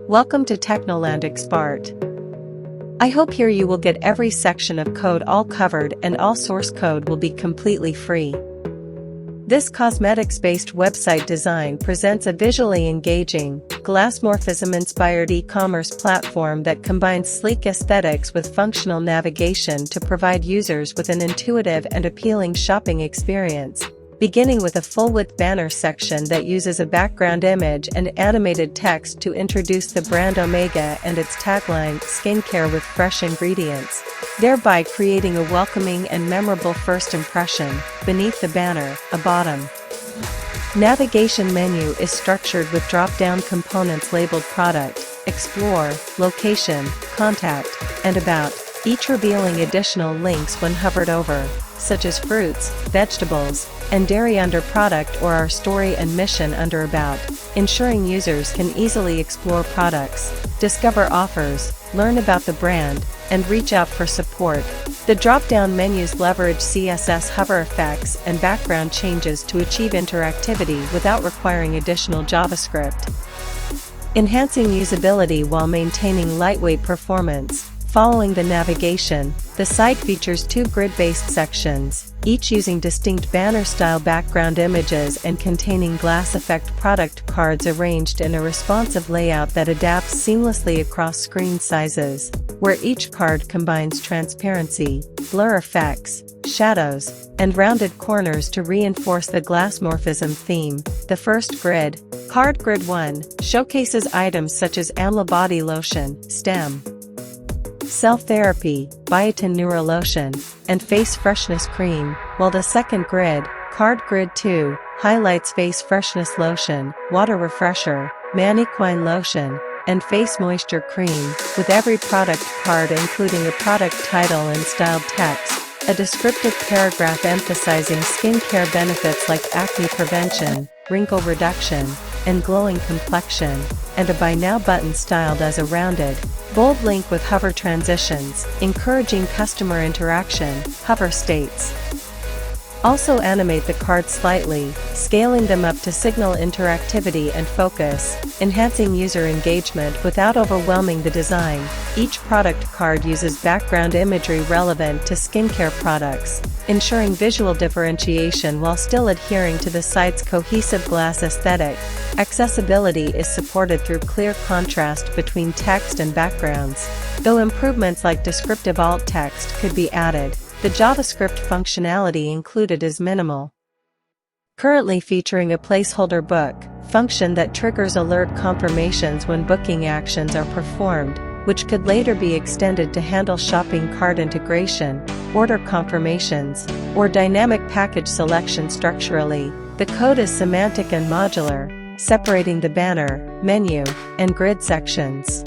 Welcome to Technoland Expert. I hope here you will get every section of code all covered and all source code will be completely free. This cosmetics-based website design presents a visually engaging, glassmorphism-inspired e-commerce platform that combines sleek aesthetics with functional navigation to provide users with an intuitive and appealing shopping experience. Beginning with a full-width banner section that uses a background image and animated text to introduce the brand Omega and its tagline, "Skincare with fresh ingredients," thereby creating a welcoming and memorable first impression. Beneath the banner, a bottom navigation menu is structured with drop-down components labeled Product, Explore, Location, Contact, and About, each revealing additional links when hovered over, such as fruits, vegetables, and dairy under Product or our story and mission under About, ensuring users can easily explore products, discover offers, learn about the brand, and reach out for support. The drop-down menus leverage CSS hover effects and background changes to achieve interactivity without requiring additional JavaScript, enhancing usability while maintaining lightweight performance. Following the navigation, the site features two grid-based sections, each using distinct banner-style background images and containing glass effect product cards arranged in a responsive layout that adapts seamlessly across screen sizes, where each card combines transparency, blur effects, shadows, and rounded corners to reinforce the glassmorphism theme. The first grid, Card Grid 1, showcases items such as Amla Body Lotion, Stem Cell Therapy, Biotin Neurolotion, and Face Freshness Cream, while the second grid, Card Grid 2, highlights Face Freshness Lotion, Water Refresher, Maniquine Lotion, and Face Moisture Cream, with every product card including a product title and styled text, a descriptive paragraph emphasizing skincare benefits like acne prevention, wrinkle reduction, and glowing complexion, and a Buy Now button styled as a rounded, bold link with hover transitions, encouraging customer interaction. Hover states also animate the cards slightly, scaling them up to signal interactivity and focus, enhancing user engagement without overwhelming the design. Each product card uses background imagery relevant to skincare products, ensuring visual differentiation while still adhering to the site's cohesive glass aesthetic. Accessibility is supported through clear contrast between text and backgrounds, though improvements like descriptive alt text could be added. The JavaScript functionality included is minimal, currently featuring a placeholder book function that triggers alert confirmations when booking actions are performed, which could later be extended to handle shopping cart integration, order confirmations, or dynamic package selection. Structurally, the code is semantic and modular, separating the banner, menu, and grid sections.